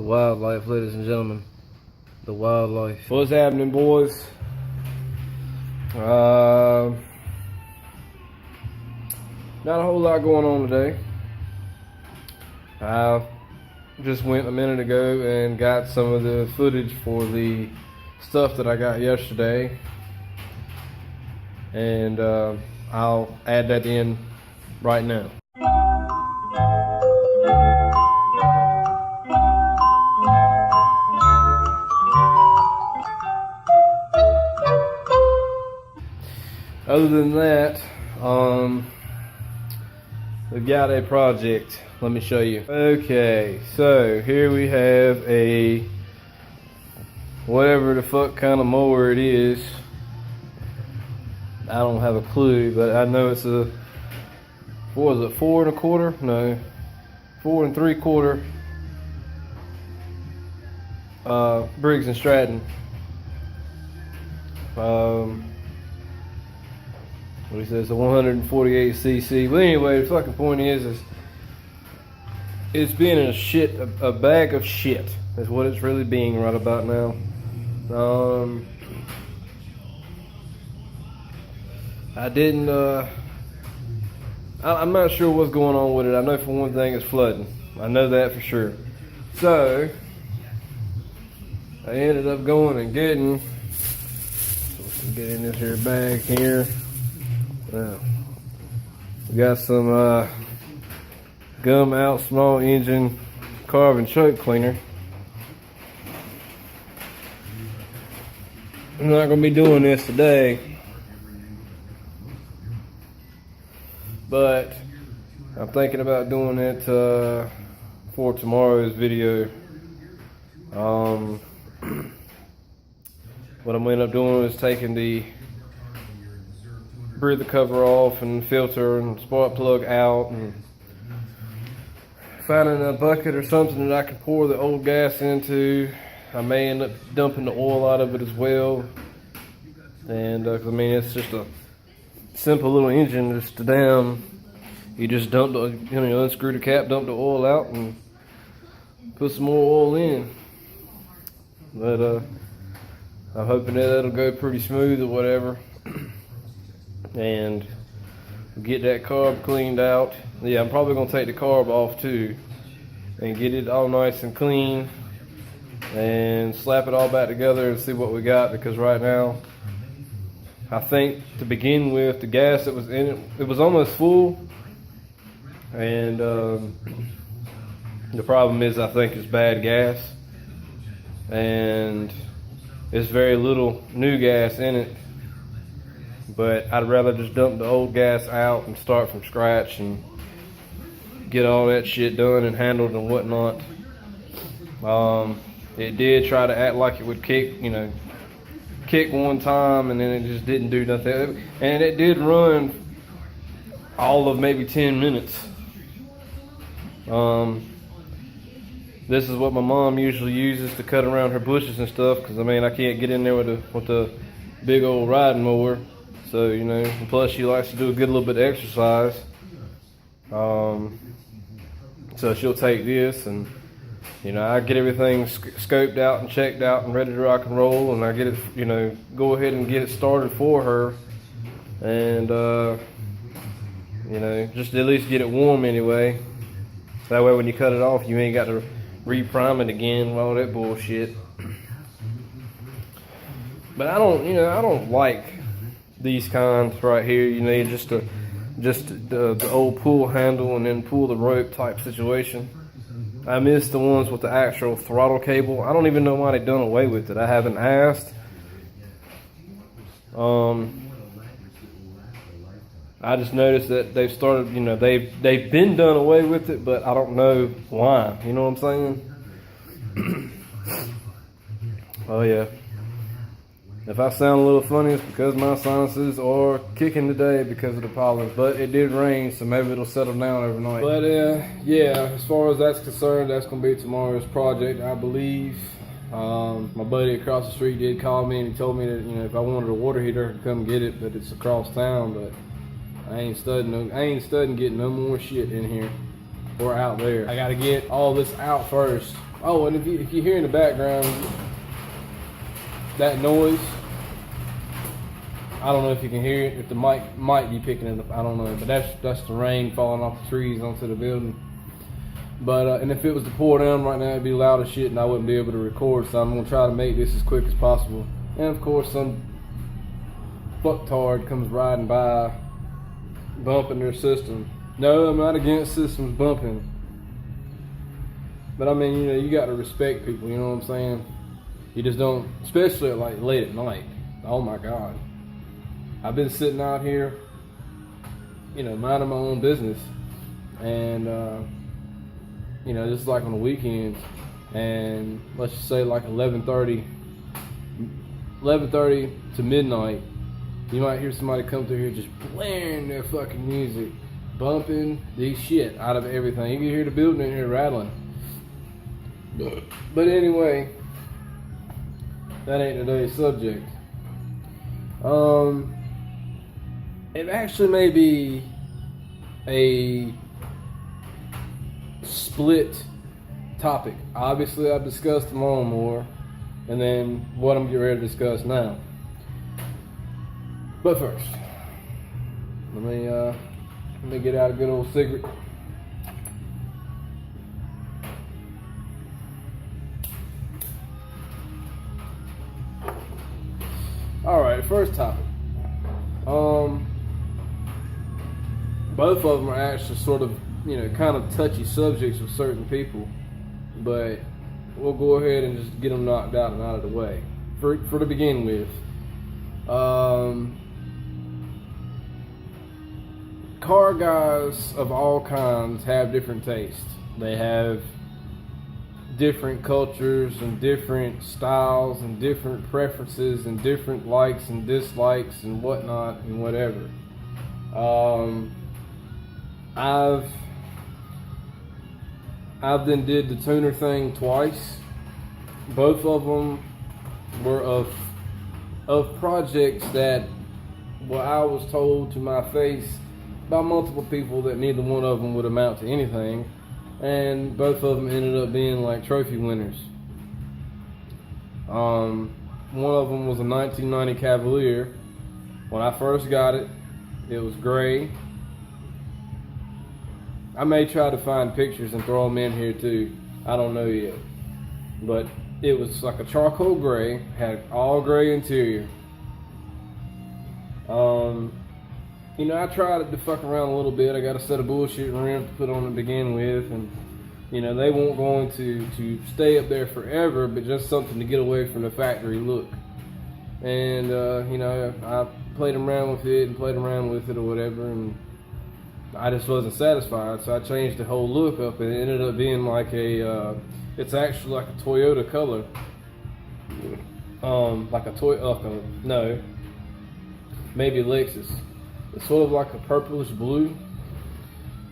wildlife, ladies and gentlemen. The wildlife. What's happening, boys? Not a whole lot going on today. I just went a minute ago and got some of the footage for the stuff that I got yesterday, and I'll add that in right now. Other than that, we've got a project. Let me show you. Okay, so here we have a whatever the fuck kind of mower it is. I don't have a clue, but I know it's a, what was it, 4 1/4? No, 4 3/4 Briggs and Stratton. What he says, a 148cc. But anyway, the fucking point is it's being a bag of shit. Is what it's really being right about now. I didn't. I'm not sure what's going on with it. I know for one thing it's flooding. I know that for sure. So I ended up going and getting. So we can get in this here bag here. We got some gum out small engine carbon choke cleaner. I'm not gonna be doing this today, but I'm thinking about doing it for tomorrow's video. What I'm gonna end up doing is taking the breather cover off and filter and spark plug out, and finding a bucket or something that I can pour the old gas into. I may end up dumping the oil out of it as well, and 'cause I mean it's just a simple little engine, just down. You just dump the, unscrew the cap, dump the oil out, and put some more oil in. But I'm hoping that that'll go pretty smooth or whatever. And get that carb cleaned out. Yeah, I'm probably gonna take the carb off too and get it all nice and clean and slap it all back together and see what we got, because right now I think to begin with the gas that was in it was almost full, and the problem is I think it's bad gas and there's very little new gas in it. But I'd rather just dump the old gas out and start from scratch and get all that shit done and handled and whatnot. It did try to act like it would kick one time, and then it just didn't do nothing. And it did run all of maybe 10 minutes. This is what my mom usually uses to cut around her bushes and stuff, because I mean I can't get in there with the big old riding mower. So, plus she likes to do a good little bit of exercise. So she'll take this, and, I get everything scoped out and checked out and ready to rock and roll, and I get it, go ahead and get it started for her. And, just at least get it warm anyway. That way when you cut it off, you ain't got to re-prime it again and all that bullshit. But I don't like these kinds right here. Just the old pull handle and then pull the rope type situation. I miss the ones with the actual throttle cable. I don't even know why they done away with it. I haven't asked. I just noticed that they've started, they've been done away with it, but I don't know why. You know what I'm saying? Oh yeah. If I sound a little funny, it's because my sinuses are kicking today because of the pollen. But it did rain, so maybe it'll settle down overnight. But yeah, as far as that's concerned, that's going to be tomorrow's project, I believe. My buddy across the street did call me, and he told me that if I wanted a water heater, I could come get it, but it's across town. But I ain't studying getting no more shit in here. or out there. I gotta get all this out first. Oh, and if you hear in the background that noise, I don't know if you can hear it, if the mic might be picking it up, I don't know, but that's the rain falling off the trees onto the building. But and if it was to pour down right now, it'd be loud as shit and I wouldn't be able to record, so I'm gonna try to make this as quick as possible. And of course some fucktard comes riding by bumping their system. No, I'm not against systems bumping, but I mean, you know, you got to respect people, you know what I'm saying? You just don't, especially like late at night. Oh my God. I've been sitting out here, you know, minding my own business, and you know, just like on the weekends, and let's just say like 11:30 to midnight, you might hear somebody come through here just blaring their fucking music, bumping the shit out of everything. You can hear the building in here rattling. But anyway, that ain't today's subject. It actually may be a split topic. Obviously, I've discussed the lawnmower, and then what I'm getting ready to discuss now. But first, let me get out a good old cigarette. All right, first topic. Both of them are actually sort of, you know, kind of touchy subjects with certain people, but we'll go ahead and just get them knocked out and out of the way. For to begin with, car guys of all kinds have different tastes. They have different cultures and different styles and different preferences and different likes and dislikes and whatnot and whatever. I've then did the tuner thing twice. Both of them were of projects that, well, I was told to my face by multiple people that neither one of them would amount to anything, and both of them ended up being like trophy winners. One of them was a 1990 Cavalier. When I first got it, it was gray. I may try to find pictures and throw them in here too. I don't know yet. But it was like a charcoal gray, had all gray interior. You know, I tried to fuck around a little bit. I got a set of bullshit rims to put on to begin with, and you know, they weren't going to stay up there forever, but just something to get away from the factory look. And you know, I played around with it or whatever, and I just wasn't satisfied, so I changed the whole look up, and it ended up being like a it's actually like a Toyota color, like a Toyota, no, maybe a Lexus. It's sort of like a purplish blue.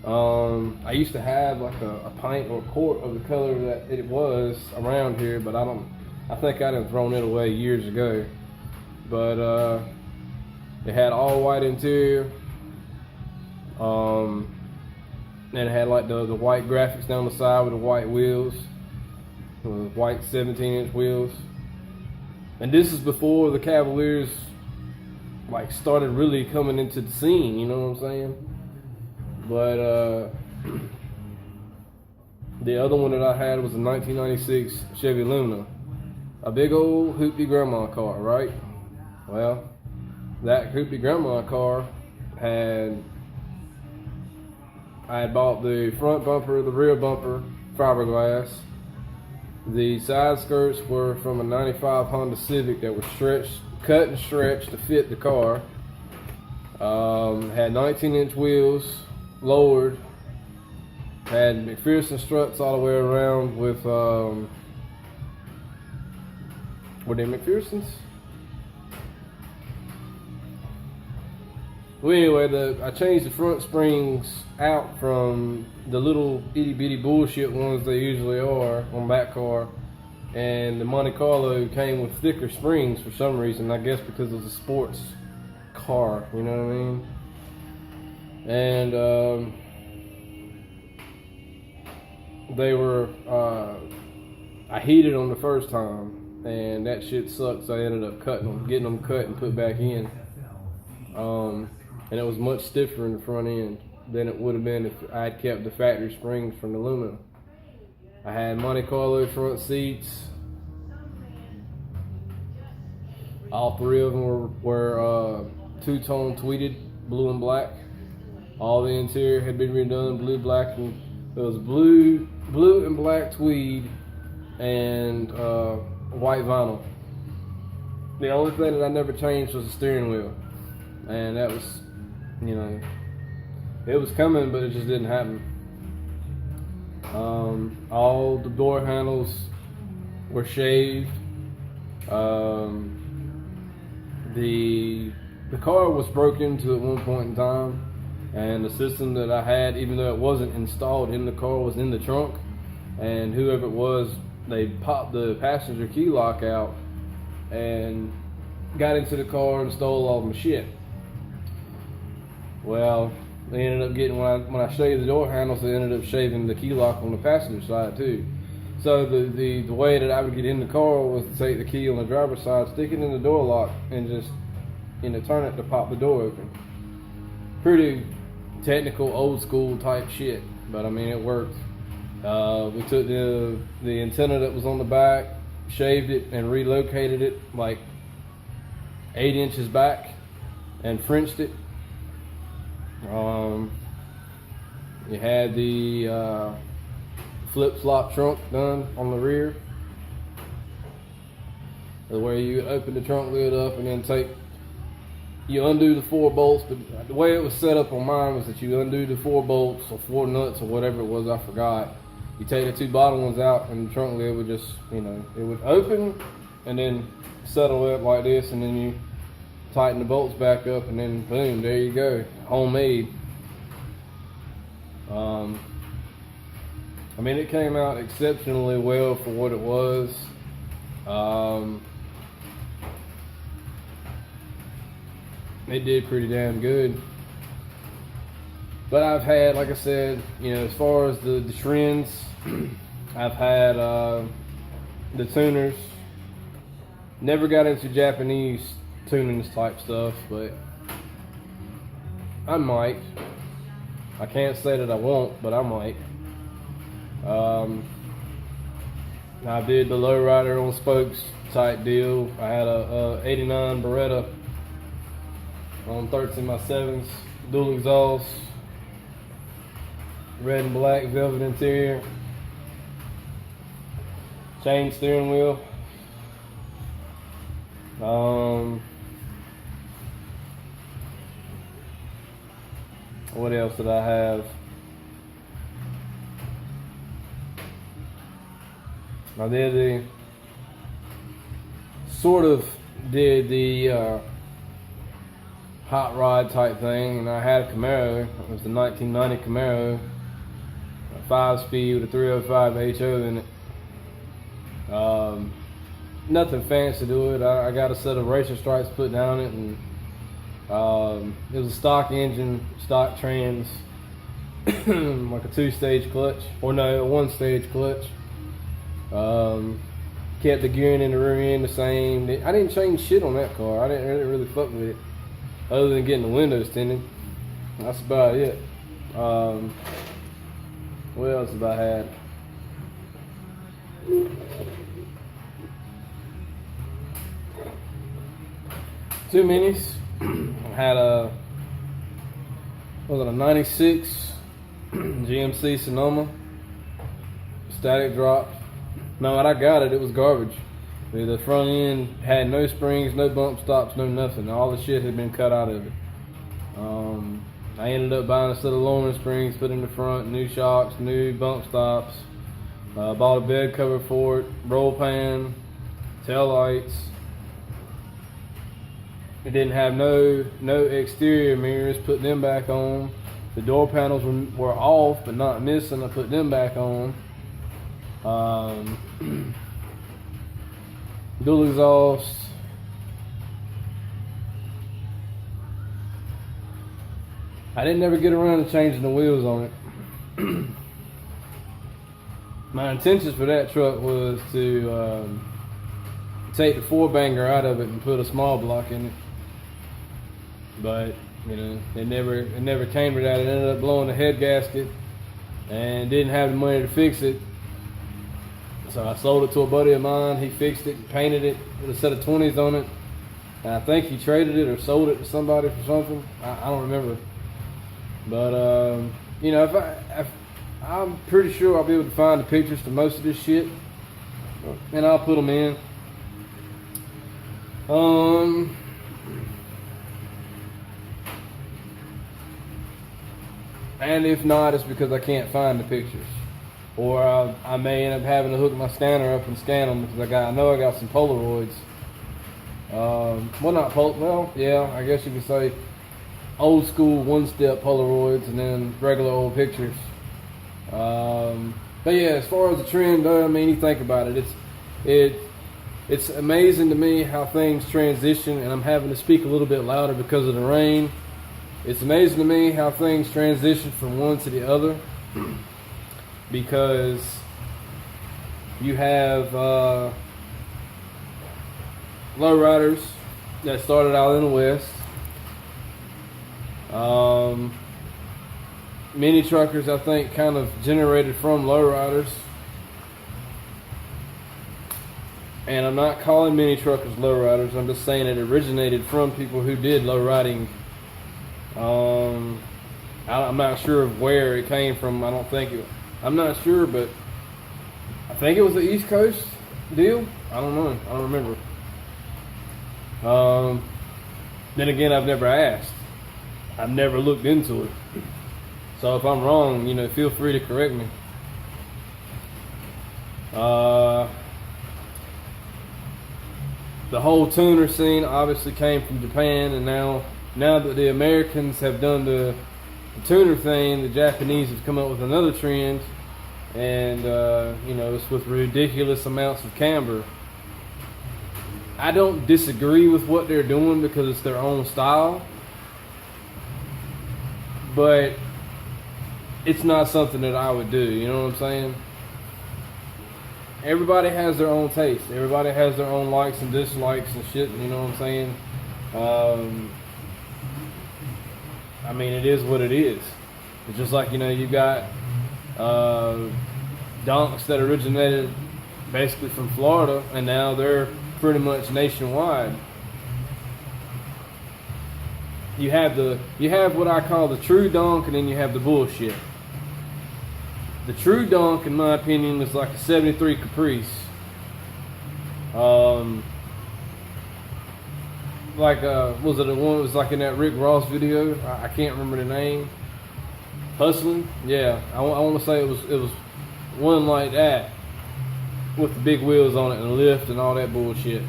I used to have like a pint or a quart of the color that it was around here, but I think I done thrown it away years ago. But it had all white interior. And it had like the white graphics down the side with the white wheels, with white 17-inch wheels. And this is before the Cavaliers like started really coming into the scene, you know what I'm saying? But the other one that I had was a 1996 Chevy Lumina, a big old hoopty grandma car, right? Well, that hoopty grandma car I had bought the front bumper, the rear bumper, fiberglass. The side skirts were from a 95 Honda Civic that were cut and stretched to fit the car. Had 19-inch wheels, lowered. Had McPherson struts all the way around with, were they McPhersons? Well, anyway, I changed the front springs out from the little itty bitty bullshit ones they usually are on that car, and the Monte Carlo came with thicker springs for some reason. I guess because it was a sports car, you know what I mean? And they were, I heated them the first time, and that shit sucked, so I ended up getting them cut and put back in. And it was much stiffer in the front end than it would have been if I had kept the factory springs from the aluminum. I had Monte Carlo front seats. All three of them were two-tone tweeted, blue and black. All the interior had been redone, blue, black, and it was blue and black tweed and white vinyl. The only thing that I never changed was the steering wheel, and that was, you know, it was coming, but it just didn't happen. All the door handles were shaved. The car was broke into at one point in time, and the system that I had, even though it wasn't installed in the car, was in the trunk. And whoever it was, they popped the passenger key lock out and got into the car and stole all my shit. Well, they ended up getting, when I shaved the door handles, they ended up shaving the key lock on the passenger side too. So the way that I would get in the car was to take the key on the driver's side, stick it in the door lock, and just, you know, turn it to pop the door open. Pretty technical, old school type shit, but I mean, it worked. We took the antenna that was on the back, shaved it, and relocated it like 8 inches back, and Frenched it. You had the flip-flop trunk done on the rear, where you open the trunk lid up and then you undo the 4 bolts. But the way it was set up on mine was that you undo the 4 bolts or 4 nuts or whatever it was, I forgot. You take the 2 bottom ones out, and the trunk lid would just, you know, it would open and then settle up like this, and then you tighten the bolts back up, and then boom, there you go, homemade. I mean, it came out exceptionally well for what it was. It did pretty damn good. But I've had, like I said, you know, as far as the trends, I've had the tuners. Never got into Japanese tunings type stuff, but I might. I can't say that I won't, but I might. I did the lowrider on spokes type deal. I had a 89 Beretta on 13x7s, dual exhaust, red and black velvet interior, chain steering wheel. What else did I have? I did the hot rod type thing, and I had a Camaro. It was the 1990 Camaro, a 5-speed with a 305 HO in it. Nothing fancy to it. I got a set of racer stripes put down it, and it was a stock engine, stock trans, like a 2-stage clutch, or no, a 1-stage clutch. Kept the gearing in the rear end the same. I didn't change shit on that car. I didn't really fuck with it, other than getting the windows tinted. That's about it. What else have I had? 2 minis. I had a 96 GMC Sonoma static drop. No, when I got it, it was garbage. The front end had no springs, no bump stops, no nothing. All the shit had been cut out of it. I ended up buying a set of Lorman springs, put in the front, new shocks, new bump stops. Bought a bed cover for it, roll pan, tail lights. It didn't have no exterior mirrors, put them back on. The door panels were off but not missing, I put them back on. Dual exhaust. I didn't ever get around to changing the wheels on it. My intentions for that truck was to take the 4-banger out of it and put a small block in it. But, you know, it never came to that. It ended up blowing the head gasket and didn't have the money to fix it. So I sold it to a buddy of mine. He fixed it, painted it with a set of 20s on it. And I think he traded it or sold it to somebody for something. I don't remember. But, you know, I'm pretty sure I'll be able to find the pictures to most of this shit. And I'll put them in. And if not, it's because I can't find the pictures. Or I may end up having to hook my scanner up and scan them because I know I got some Polaroids. I guess you could say old school one-step Polaroids and then regular old pictures. But yeah, as far as the trend, I mean, you think about it, it's amazing to me how things transition, and I'm having to speak a little bit louder because of the rain. It's amazing to me how things transition from one to the other, because you have lowriders that started out in the West, mini truckers, I think, kind of generated from lowriders. And I'm not calling mini truckers lowriders. I'm just saying it originated from people who did lowriding. I'm not sure of where it came from. I'm not sure, but I think it was the East Coast deal. I don't know. I don't remember. Then again, I've never asked. I've never looked into it. So if I'm wrong, you know, feel free to correct me. The whole tuner scene obviously came from Japan, and now that the Americans have done the tuner thing, the Japanese have come up with another trend, and you know, it's with ridiculous amounts of camber. I don't disagree with what they're doing because it's their own style, but it's not something that I would do, you know what I'm saying? Everybody has their own taste. Everybody has their own likes and dislikes and shit, you know what I'm saying? I mean, it is what it is. It's just like, you know, you got donks that originated basically from Florida, and now they're pretty much nationwide. You have what I call the true donk, and then you have the bullshit. The true donk, in my opinion, is like a 73 Caprice. Was it the one that was like in that Rick Ross video? I can't remember the name. Hustling? Yeah, I want to say it was one like that with the big wheels on it and a lift and all that bullshit.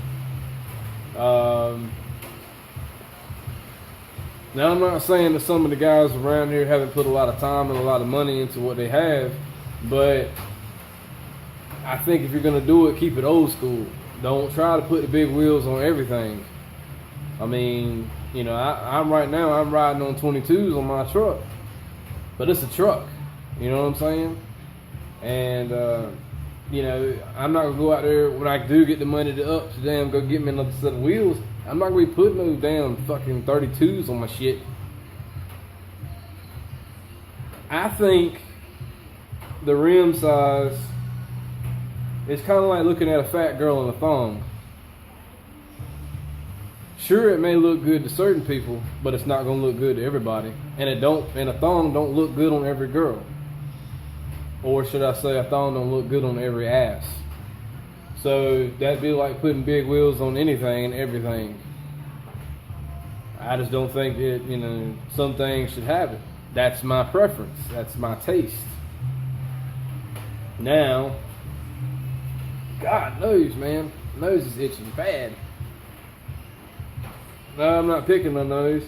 Now, I'm not saying that some of the guys around here haven't put a lot of time and a lot of money into what they have, but I think if you're going to do it, keep it old school. Don't try to put the big wheels on everything. I mean, you know, I'm riding on 22s on my truck, but it's a truck. You know what I'm saying? And, you know, I'm not going to go out there when I do get the money to go get me another set of wheels. I'm not going to be putting those damn fucking 32s on my shit. I think the rim size is kind of like looking at a fat girl in a thong. Sure, it may look good to certain people, but it's not going to look good to everybody. And a thong don't look good on every girl. Or should I say, a thong don't look good on every ass. So that'd be like putting big wheels on anything and everything. I just don't think it, you know, some things should have it. That's my preference. That's my taste. Now, God knows, man. My nose is itching bad. No, I'm not picking my nose.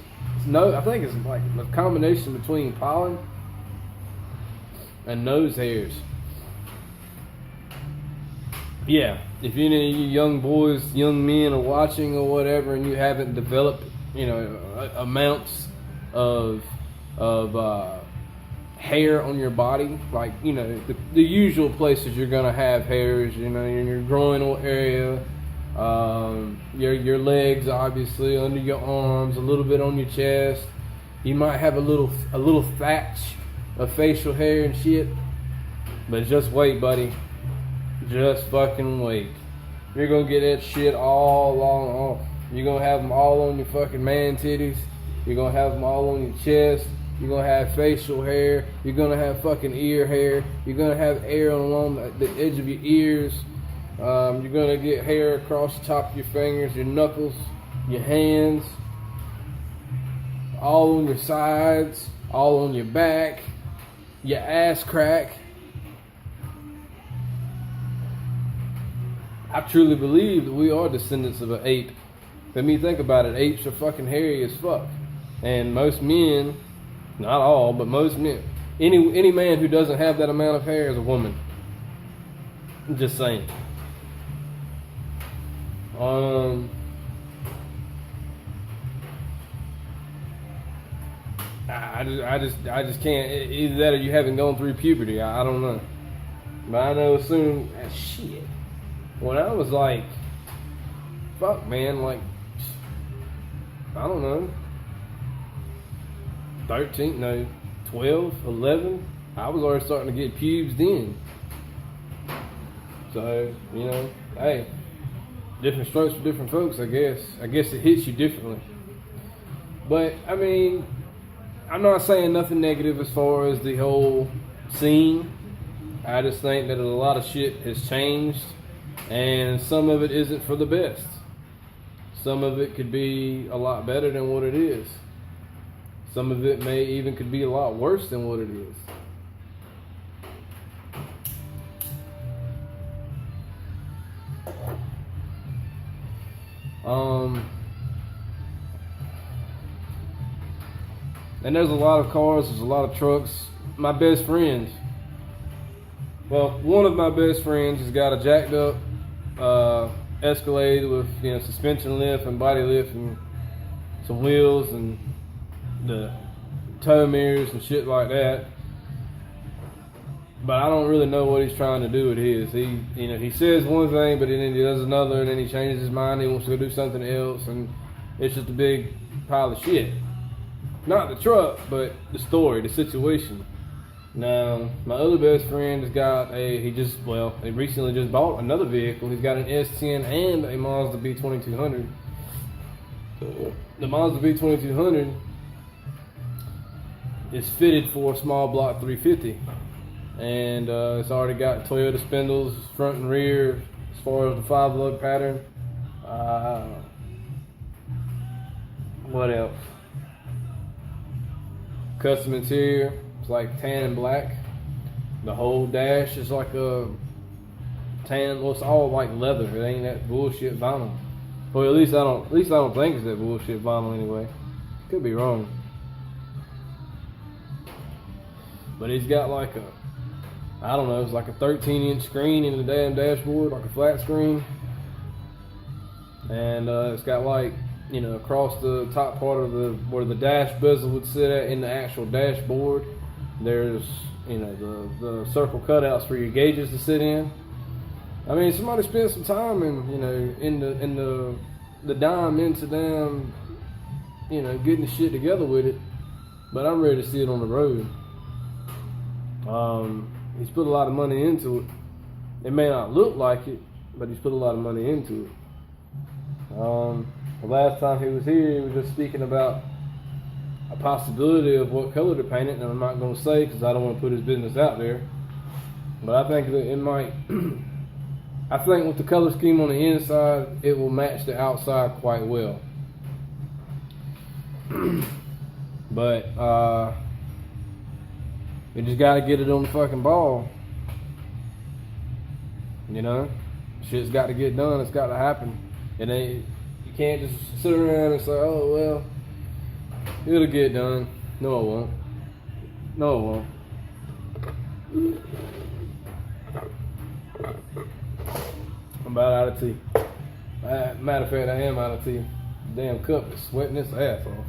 I think it's like a combination between pollen and nose hairs. Yeah, if any of you young boys, young men are watching or whatever, and you haven't developed, you know, amounts of hair on your body, like, you know, the usual places you're gonna have hairs, you know, in your groinal area, your legs, obviously, under your arms, a little bit on your chest. You might have a little thatch of facial hair and shit, but just wait, buddy. Just fucking wait. You're gonna get that shit all off. You're gonna have them all on your fucking man titties. You're gonna have them all on your chest. You're gonna have facial hair. You're gonna have fucking ear hair. You're gonna have hair along the edge of your ears. You're gonna get hair across the top of your fingers, your knuckles, your hands, all on your sides, all on your back, your ass crack. I truly believe that we are descendants of an ape. Let me think about it. Apes are fucking hairy as fuck. And most men, not all, but most men, any man who doesn't have that amount of hair is a woman. I'm just saying. I just can't. Either that or you haven't gone through puberty. I don't know. But I know soon as shit. When I was like, fuck man, like, I don't know, 13, no, 12, 11, I was already starting to get pubes then. So, you know, hey, different strokes for different folks, I guess. I guess it hits you differently. But, I mean, I'm not saying nothing negative as far as the whole scene. I just think that a lot of shit has changed. And some of it isn't for the best. Some of it could be a lot better than what it is. Some of it may even could be a lot worse than what it is. And there's a lot of cars, there's a lot of trucks. My best friend, well, one of my best friends has got a jacked up Escalade with, you know, suspension lift and body lift and some wheels and the tow mirrors and shit like that. But I don't really know what he's trying to do with his. He says one thing, but then he does another, and then he changes his mind. He wants to go do something else, and it's just a big pile of shit. Not the truck, but the story, the situation. Now, my other best friend has got he recently just bought another vehicle. He's got an S10 and a Mazda B2200. The Mazda B2200 is fitted for a small block 350. And it's already got Toyota spindles, front and rear, as far as the 5-lug pattern. What else? Custom interior. It's like tan and black. The whole dash is like a tan. Well, it's all like leather. It ain't that bullshit vinyl. Well, at least I don't think it's that bullshit vinyl anyway. Could be wrong. But he's got like it's like a 13-inch screen in the damn dashboard, like a flat screen. And it's got like, you know, across the top part of where the dash bezel would sit at in the actual dashboard, there's, you know, the circle cutouts for your gauges to sit in. I mean, somebody spent some time in the dime into damn, you know, getting the shit together with it. But I'm ready to see it on the road. He's put a lot of money into it. It may not look like it, but he's put a lot of money into it. The last time he was here, he was just speaking about a possibility of what color to paint it, and I'm not going to say because I don't want to put his business out there. But I think that it might. I think with the color scheme on the inside, it will match the outside quite well. But we just got to get it on the fucking ball. You know, shit's got to get done. It's got to happen. It ain't. You can't just sit around and say, "Oh well, it'll get done." No, it won't. No, it won't. I'm about out of tea. Matter of fact, I am out of tea. The damn cup is sweating its ass off.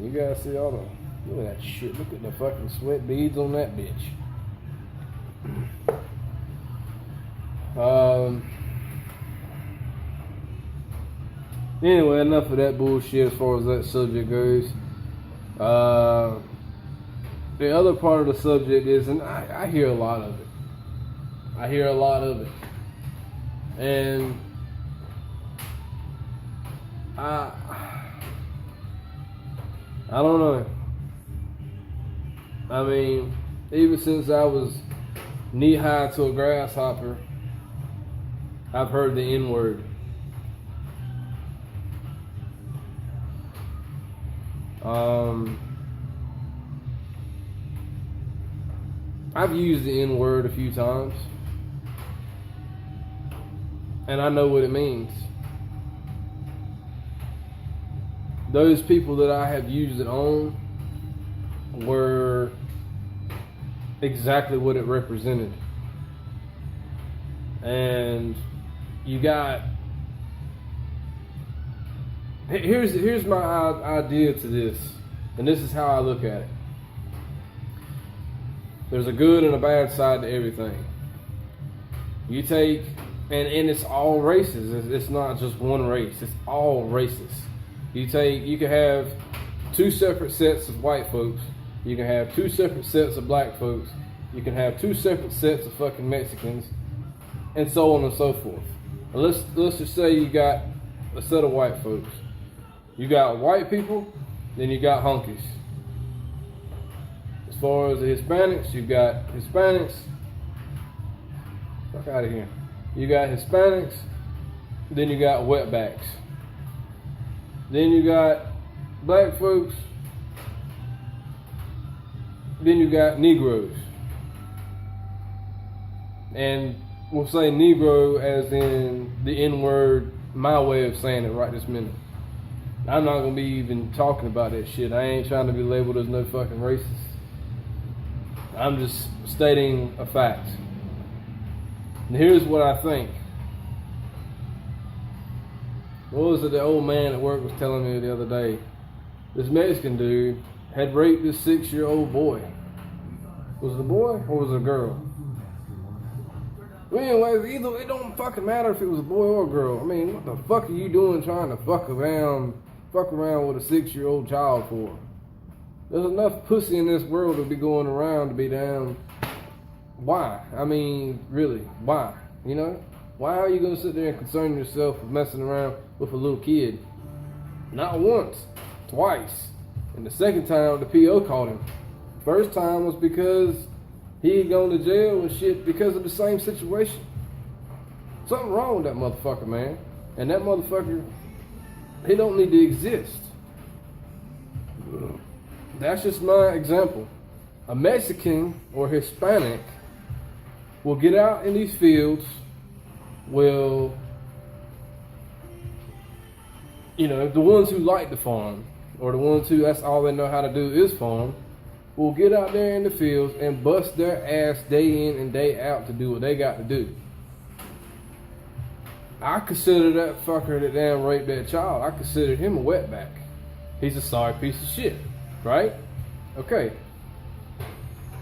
You guys see all Look at that shit. Look at the fucking sweat beads on that bitch. Anyway, enough of that bullshit as far as that subject goes. The other part of the subject is, and I hear a lot of it. I hear a lot of it. And I don't know. I mean, even since I was knee high to a grasshopper, I've heard the N-word. I've used the N-word a few times, and I know what it means. Those people that I have used it on were exactly what it represented. And you got, here's my idea to this, and this is how I look at it. There's a good and a bad side to everything. You take, and it's all races. It's not just one race. It's all races. You can have two separate sets of white folks. You can have two separate sets of black folks. You can have two separate sets of fucking Mexicans, and so on and so forth. Let's just say you got a set of white folks. You got white people, then you got honkies. As far as the Hispanics, you got Hispanics. Fuck out of here. You got Hispanics, then you got wetbacks. Then you got black folks, then you got Negroes. And we'll say Negro as in the N-word, my way of saying it right this minute. I'm not going to be even talking about that shit. I ain't trying to be labeled as no fucking racist. I'm just stating a fact. And here's what I think. What was it the old man at work was telling me the other day? This Mexican dude had raped this 6-year-old boy. Was it a boy or was it a girl? Well, anyways, it don't fucking matter if it was a boy or a girl. I mean, what the fuck are you doing trying to fuck around with a 6-year-old child for? There's enough pussy in this world to be going around to be down. Why? I mean, really, why? You know? Why are you going to sit there and concern yourself with messing around with a little kid? Not once, twice. And the second time, the PO caught him. First time was because he had gone to jail and shit because of the same situation. Something wrong with that motherfucker, man. And that motherfucker, he don't need to exist. That's just my example. A Mexican or Hispanic will get out in these fields, will, the ones who like to farm, or the ones who that's all they know how to do is farm, will get out there in the fields and bust their ass day in and day out to do what they got to do. I consider that fucker that damn raped that child, I consider him a wetback. He's a sorry piece of shit, right? Okay.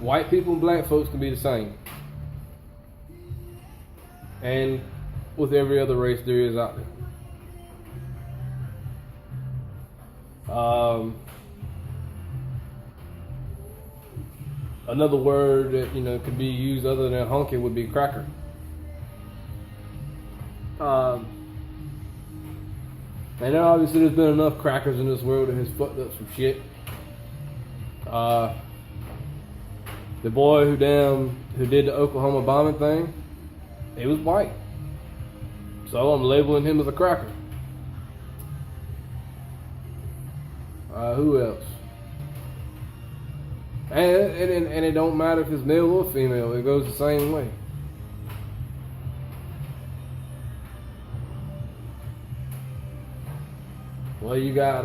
White people and black folks can be the same. And with every other race there is out there. Another word that could be used other than honky would be cracker. And then obviously there's been enough crackers in this world that has fucked up some shit. The boy who did the Oklahoma bombing thing, he was white. So I'm labeling him as a cracker. Who else? And it don't matter if it's male or female, it goes the same way. Well, you got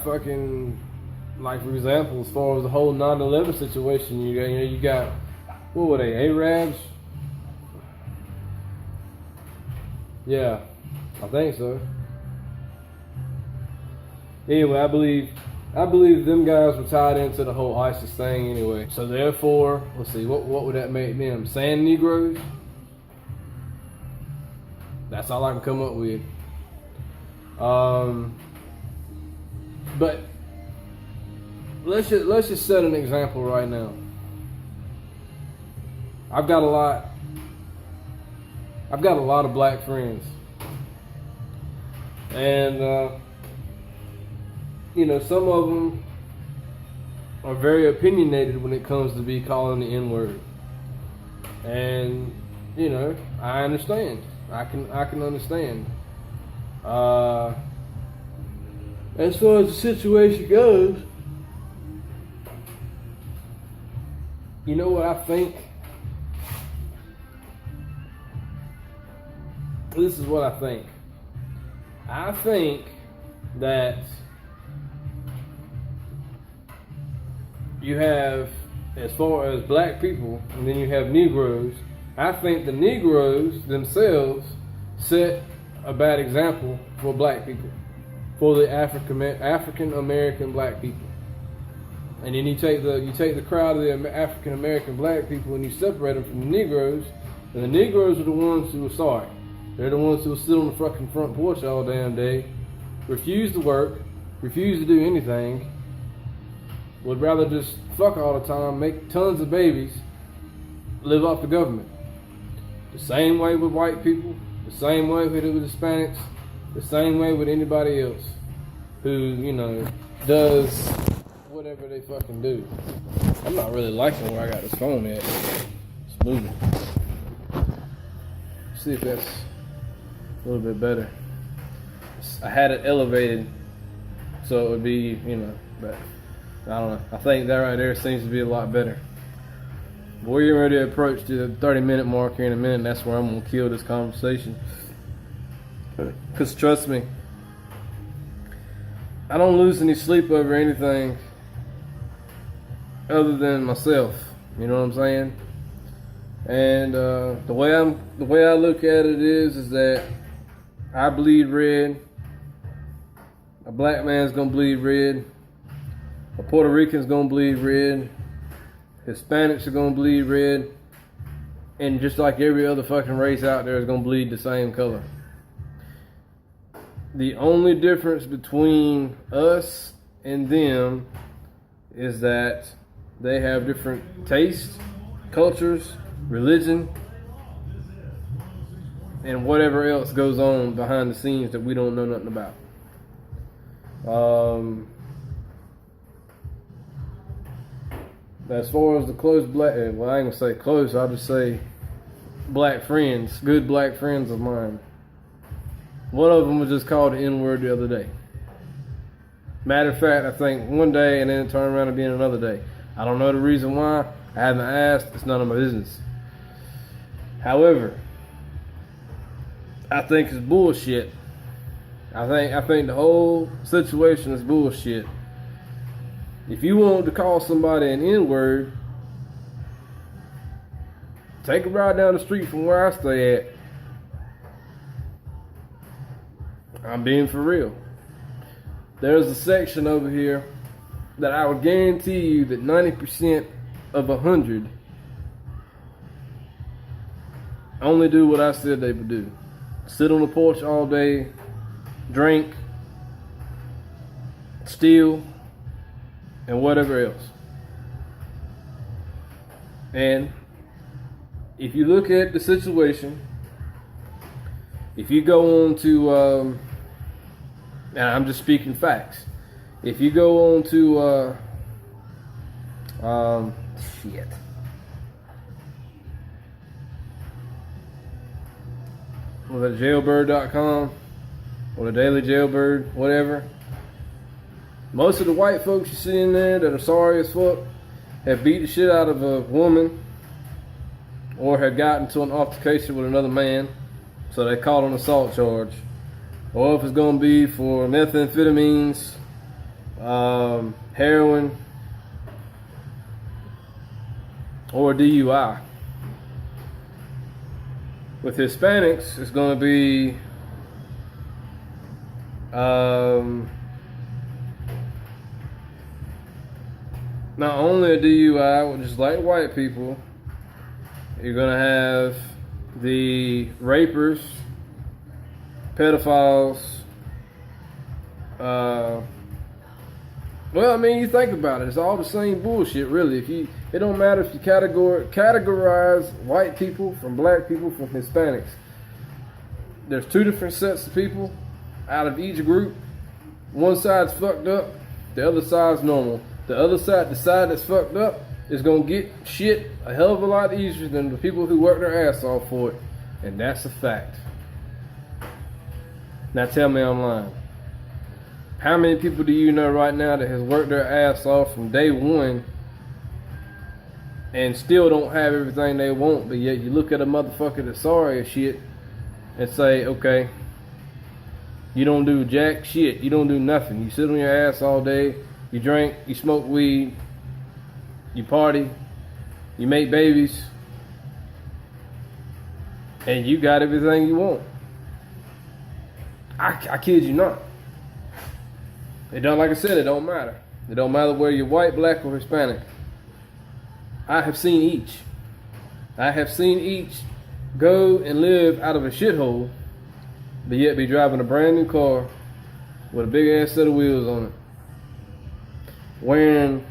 fucking, like, for example, as far as the whole 9/11 situation, you got what were they, Arabs? Yeah, I think so. Anyway, I believe them guys were tied into the whole ISIS thing anyway. So therefore, let's see, what would that make them? Sand Negroes? That's all I can come up with. But let's just set an example right now. I've got a lot of black friends, and some of them are very opinionated when it comes to be calling the N-word, and I understand. I can understand. As far as the situation goes, you know what I think? This is what I think. I think that you have, as far as black people, and then you have Negroes. I think the Negroes themselves set a bad example for black people, for the African American black people. And then you take the crowd of the African American black people and you separate them from the Negroes, and the Negroes are the ones who are sorry. They're the ones who will sit on the fucking front porch all damn day, refuse to work, refuse to do anything, would rather just fuck all the time, make tons of babies, live off the government. The same way with white people, the same way with Hispanics, the same way with anybody else who, does whatever they fucking do. I'm not really liking where I got this phone at. It's moving. See if that's a little bit better. I had it elevated so it would be, but I don't know. I think that right there seems to be a lot better. We're getting ready to approach the 30-minute mark here in a minute, and that's where I'm going to kill this conversation. Because trust me, I don't lose any sleep over anything other than myself. You know what I'm saying? And the way I look at it is that I bleed red. A black man's gonna bleed red. A Puerto Rican's gonna bleed red. Hispanics are gonna bleed red. And just like every other fucking race out there is gonna bleed the same color. The only difference between us and them is that they have different tastes, cultures, religion, and whatever else goes on behind the scenes that we don't know nothing about. As far as the close black, well, I ain't gonna say close, I'll just say black friends, good black friends of mine. One of them was just called the N-word the other day. Matter of fact, I think one day and then it turned around to being another day. I don't know the reason why. I haven't asked. It's none of my business. However, I think it's bullshit. I think the whole situation is bullshit. If you want to call somebody an N-word, take a ride down the street from where I stay at. I'm being for real. There's a section over here that I would guarantee you that 90% of 100 only do what I said they would do. Sit on the porch all day, drink, steal, and whatever else. And if you look at the situation, if you go on to, and I'm just speaking facts, if you go on to, was it jailbird.com or the Daily Jailbird, whatever. Most of the white folks you see in there that are sorry as fuck have beat the shit out of a woman or have gotten to an altercation with another man, so they caught an assault charge. Or if it's going to be for methamphetamines, heroin, or DUI. With Hispanics, it's going to be not only a DUI, which is like white people, you're going to have the rapers, pedophiles. Well, I mean, you think about it, it's all the same bullshit, really. It don't matter if you categorize white people from black people from Hispanics. There's two different sets of people out of each group. One side's fucked up, the other side's normal. The other side, the side that's fucked up, is gonna get shit a hell of a lot easier than the people who work their ass off for it. And that's a fact. Now tell me I'm lying. How many people do you know right now that has worked their ass off from day one and still don't have everything they want, but yet you look at a motherfucker that's sorry as shit and say, okay, you don't do jack shit, you don't do nothing. You sit on your ass all day, you drink, you smoke weed, you party, you make babies, and you got everything you want. I kid you not. It don't, like I said, it don't matter. It don't matter whether you're white, black, or Hispanic. I have seen each. I have seen each go and live out of a shithole, but yet be driving a brand new car with a big ass set of wheels on it. Wearing,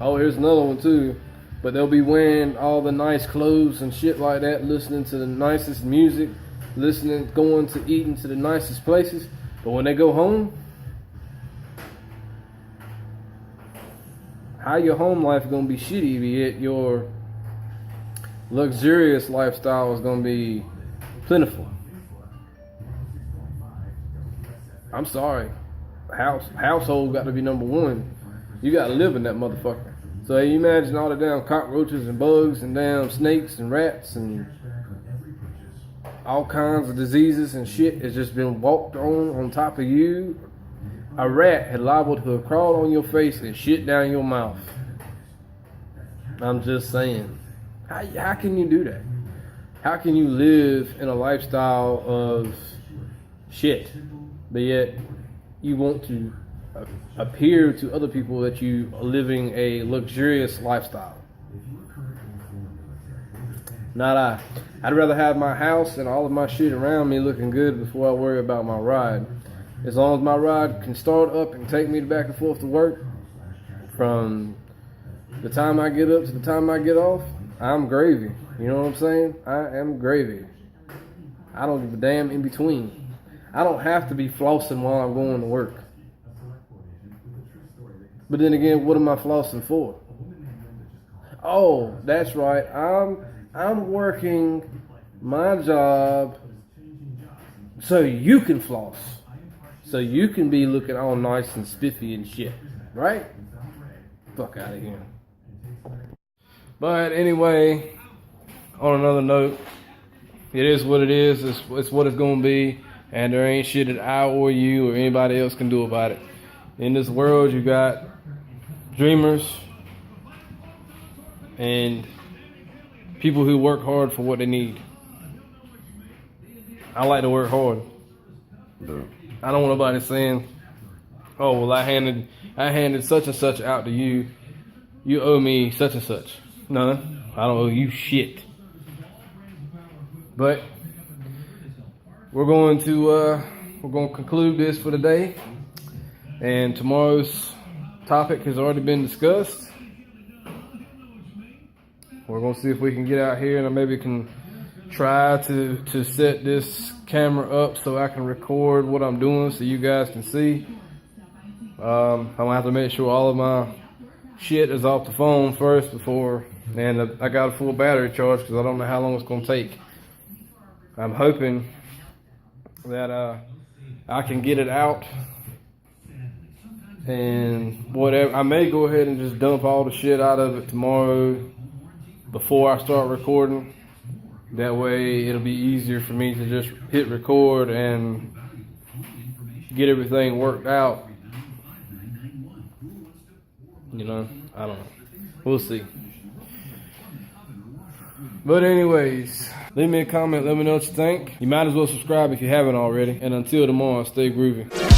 oh, here's another one too, but they'll be wearing all the nice clothes and shit like that, listening to the nicest music, going to eating to the nicest places. But when they go home, how your home life gonna be shitty, but yet your luxurious lifestyle is gonna be plentiful. I'm sorry. Household got to be number one. You got to live in that motherfucker. So you imagine all the damn cockroaches and bugs and damn snakes and rats and all kinds of diseases and shit has just been walked on top of you. A rat had liable to have crawled on your face and shit down your mouth. I'm just saying. How can you do that? How can you live in a lifestyle of shit, but yet you want to appear to other people that you are living a luxurious lifestyle? Not I. I'd rather have my house and all of my shit around me looking good before I worry about my ride. As long as my ride can start up and take me back and forth to work, from the time I get up to the time I get off, I'm gravy. You know what I'm saying? I am gravy. I don't give a damn in between. I don't have to be flossing while I'm going to work. But then again, what am I flossing for? Oh, that's right. I'm working my job so you can floss. So you can be looking all nice and spiffy and shit. Right? Fuck out of here. But anyway, on another note, it is what it is. It's what it's going to be. And there ain't shit that I or you or anybody else can do about it. In this world, you got dreamers and people who work hard for what they need. I like to work hard. I don't want nobody saying, oh, well, I handed such and such out to you. You owe me such and such. No, I don't owe you shit. But we're going to conclude this for today. And tomorrow's topic has already been discussed. We're going to see if we can get out here and I maybe can try to set this camera up so I can record what I'm doing so you guys can see. I'm going to have to make sure all of my shit is off the phone first and I got a full battery charge because I don't know how long it's going to take. I'm hoping that I can get it out and whatever. I may go ahead and just dump all the shit out of it tomorrow before I start recording. That way it'll be easier for me to just hit record and get everything worked out. You know, I don't know. We'll see. But anyways, Leave me a comment, let me know what you think. You might as well subscribe if you haven't already. And until tomorrow, stay groovy.